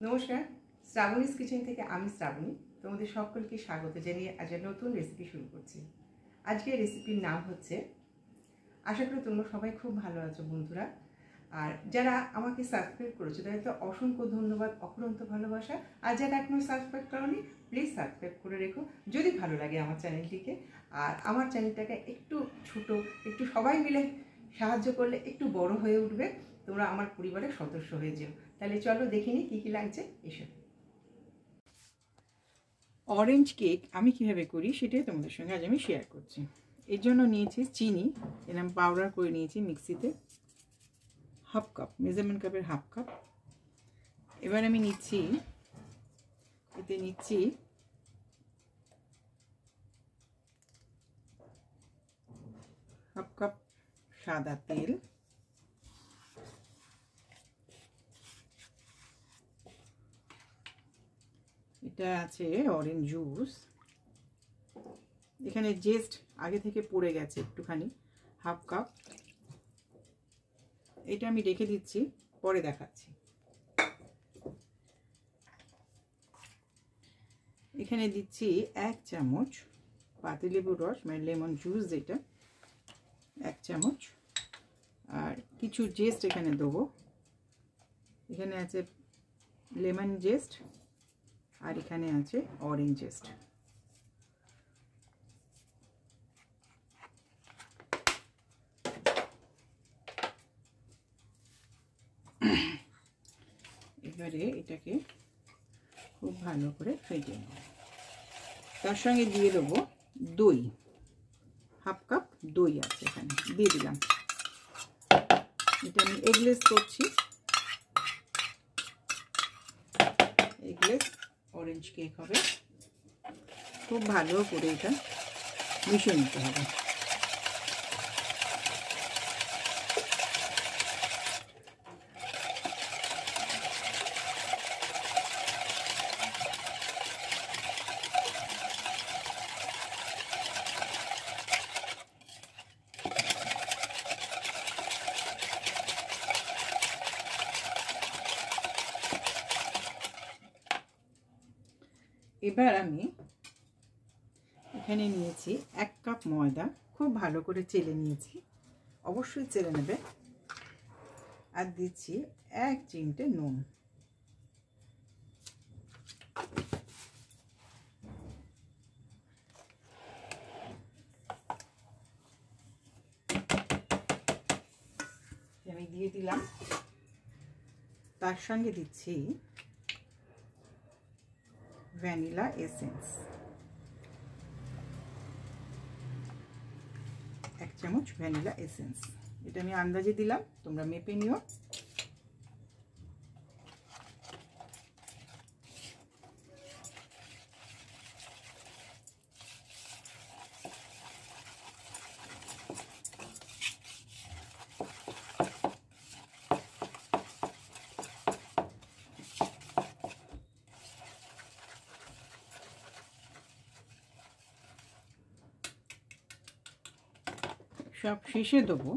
নমস্কার, শ্রাবণীস কিচেন থেকে আমি শ্রাবণী তোমাদের সকলকে স্বাগত জানিয়ে আজ নতুন রেসিপি শুরু করছি। আজকের রেসিপির নাম হচ্ছে, আশা করি তোমরা সবাই খুব ভালো আছো বন্ধুরা। আর যারা আমাকে সাবস্ক্রাইব করেছো তাদের তো অসংখ্য ধন্যবাদ, অফুরন্ত ভালোবাসা। আর যারা এখনো সাবস্ক্রাইব করোনি প্লিজ সাবস্ক্রাইব করে রেখো যদি ভালো লাগে আমার চ্যানেলটিকে। আর আমার চ্যানেলটাকে একটু ছোট, একটু সবাই মিলে সাহায্য করলে একটু বড় হয়ে উঠবে, তোমরা আমার পরিবারের সদস্য হয়ে যাও। তাহলে চলো দেখে নিই কী কী লাগছে এসব। অরেঞ্জ কেক আমি কীভাবে করি সেটাই তোমাদের সঙ্গে আজ আমি শেয়ার করছি। এর জন্য নিয়েছি চিনি, এরকম পাউডার করে নিয়েছি মিক্সিতে, হাফ কাপ, মেজারমেন্ট কাপের হাফ কাপ। এবার আমি নিচ্ছি হাফ কাপ সাদা তেল, এটা আছে অরেঞ্জ জুস, এখানে জেস্ট আগে থেকে পড়ে গেছে একটুখানি, হাফ কাপ। এটা আমি রেখে দিচ্ছি, পরে দেখাচ্ছি। এখানে দিচ্ছি 1 চামচ পাতিলেবুর রস, মানে লেমন জুস, যেটা 1 চামচ। আর কিছু জেস্ট এখানে দেবো, এখানে আছে লেমন জেস্ট আর এখানে আছে অরেঞ্জ জেস্ট। এবারে এটাকে খুব ভালো করে ফেটে নেব। তার সঙ্গে দিয়ে দেবো দই, হাফ কাপ দই আছে এখানে, দিয়ে দিলাম। এটা আমি এগলেস করছি, এগলেস অরেঞ্জ কেক হবে। খুব ভালো করে এটা মিশিয়ে নিতে হবে। এবার আমি এখানে নিয়েছি 1 কাপ ময়দা, খুব ভালো করে চেলে নিয়েছি, অবশ্যই চেলে নেবে। আর দিচ্ছি 1 চিমটে নুন। আমি দিয়ে দিলাম। তার সঙ্গে দিচ্ছি ভ্যানিলা এসেন্স, 1 চামচ ভ্যানিলা এসেন্স। এটা আমি আন্দাজে দিলাম, তোমরা মেপে নিও। সব শেষে দেবো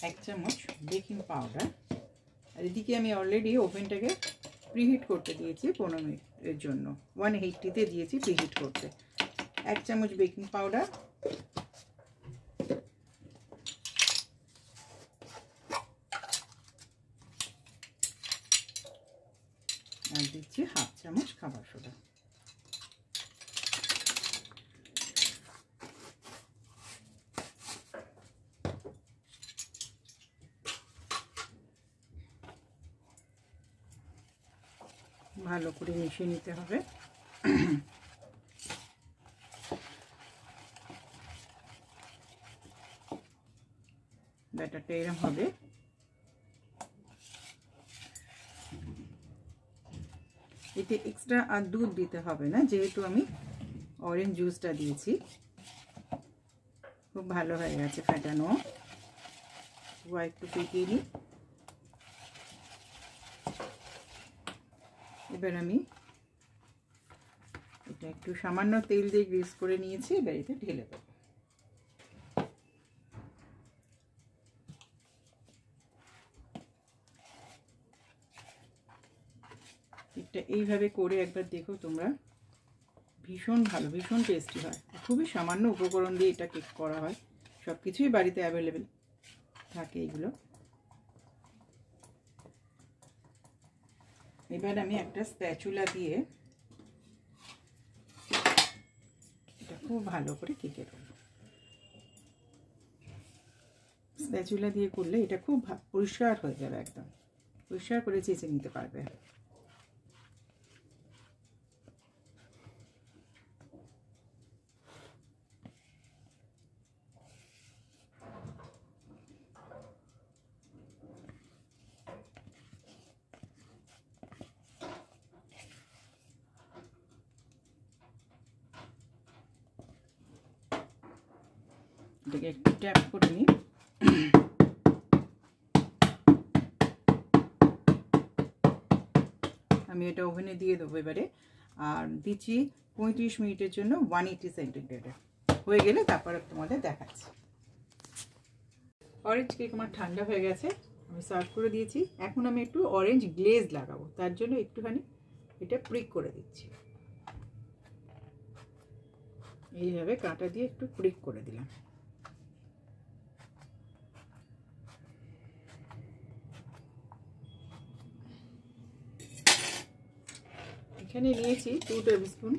1 চামচ বেকিং পাউডার। আর এদিকে আমি অলরেডি ওভেনটাকে প্রিহিট করতে দিয়েছি 15 মিনিটের জন্য, 180-তে দিয়েছি প্রিহিট করতে। 1 চামচ বেকিং পাউডার, আর দিচ্ছি হাফ চামচ খাবার সোডা। ভালো করে মিশিয়ে নিতে হবে। ব্যাটারটা এরকম হবে। এতে এক্সট্রা আর দুধ দিতে হবে না, যেহেতু আমি অরেঞ্জ জুসটা দিয়েছি। খুব ভালো হয়ে গেছে ফেটানো। একটু ফেটিয়ে নিই। এবার আমি এটা একটু সামান্য তেল দিয়ে গ্রিস করে নিয়েছি, এবার এতে ঢেলে দেবো। কেকটা এইভাবে করে একবার দেখো তোমরা, ভীষণ ভালো, ভীষণ টেস্টি হয়। খুবই সামান্য উপকরণ দিয়ে এটা কেক করা হয়, সব কিছুই বাড়িতে অ্যাভেলেবেল থাকে এগুলো। এবার আমি একটা স্প্যাচুলা দিয়ে এটা খুব ভালো করে কেটে দেবো। স্প্যাচুলা দিয়ে করলে এটা খুব পরিষ্কার হয়ে যাবে, একদম পরিষ্কার করে চেঁচে নিতে পারবে। এটাকে একটু ট্যাপ করে নিই। আমি এটা ওভেনে দিয়ে দেবো এবারে, আর দিচ্ছি 35 মিনিটের জন্য 180 সেন্টিগ্রেডে। হয়ে গেলে তারপরে তোমাদের দেখাচ্ছি। অরেঞ্জ কেক আমার ঠান্ডা হয়ে গেছে, আমি সার্ভ করে দিয়েছি। এখন আমি একটু অরেঞ্জ গ্লেজ লাগাবো, তার জন্য একটুখানি এটা প্রিক করে দিচ্ছি। এইভাবে কাঁটা দিয়ে একটু প্রিক করে দিলাম। এখানে নিয়েছি 2 টেবিল স্পুন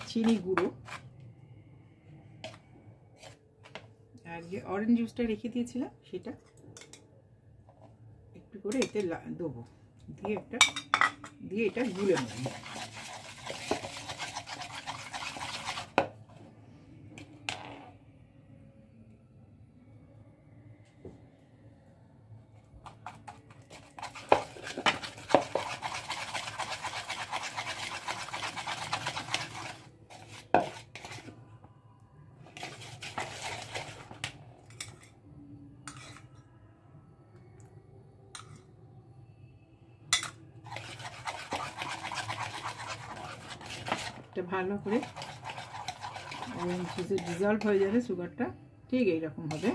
চিনি গুঁড়ো, আর যে অরেঞ্জ জুসটা রেখে দিয়েছিলাম সেটা একটু করে এতে দেবো, দিয়ে এটা গুলে নেব। এটা ভালো করে অরেঞ্জ জুসে ডিজলভ হয়ে যাবে সুগারটা, ঠিক এইরকম হবে।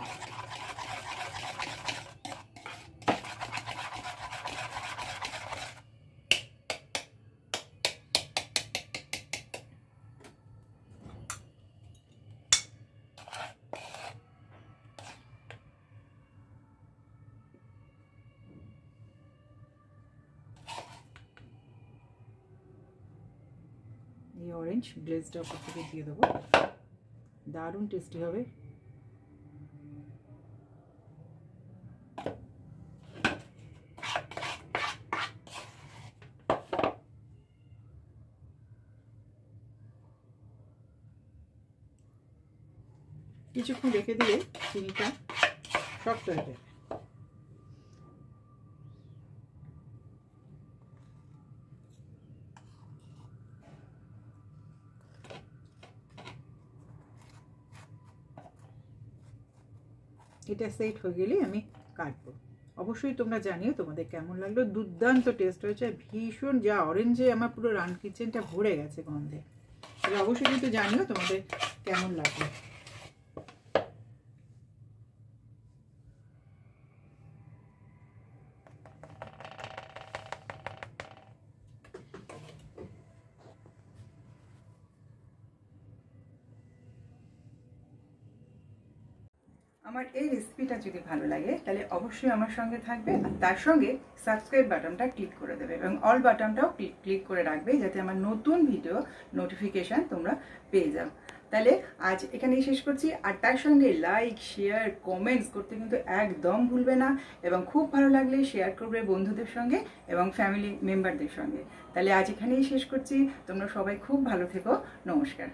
এই অরেঞ্জ গ্লেজটা উপর থেকে দিয়ে দেবো, দারুণ টেস্টি হবে। কিছুক্ষণ রেখে দিলে চিনিটা শক্ত হয়ে যাবে। এটা সেট হয়ে গেলে আমি কাটবো। অবশ্যই তোমরা জানিও তোমাদের কেমন লাগলো। দুর্দান্ত টেস্ট হয়েছে, ভীষণ, যা অরেঞ্জে আমার পুরো রান কিচেনটা ভরে গেছে গন্ধে। তাহলে অবশ্যই কিন্তু জানিও তোমাদের কেমন লাগলো। আমার এই রেসিপিটা যদি ভালো লাগে তাহলে অবশ্যই আমার সঙ্গে থাকবে, আর তার সঙ্গে সাবস্ক্রাইব বাটনটা ক্লিক করে দেবে এবং অল বাটনটাও ক্লিক করে রাখবে, যাতে আমার নতুন ভিডিও নোটিফিকেশান তোমরা পেয়ে যাও। তাহলে আজ এখানেই শেষ করছি, আর তার সঙ্গে লাইক, শেয়ার, কমেন্টস করতে কিন্তু একদম ভুলবে না, এবং খুব ভালো লাগলে শেয়ার করবে বন্ধুদের সঙ্গে এবং ফ্যামিলি মেম্বারদের সঙ্গে। তাহলে আজ এখানেই শেষ করছি, তোমরা সবাই খুব ভালো থেকো, নমস্কার।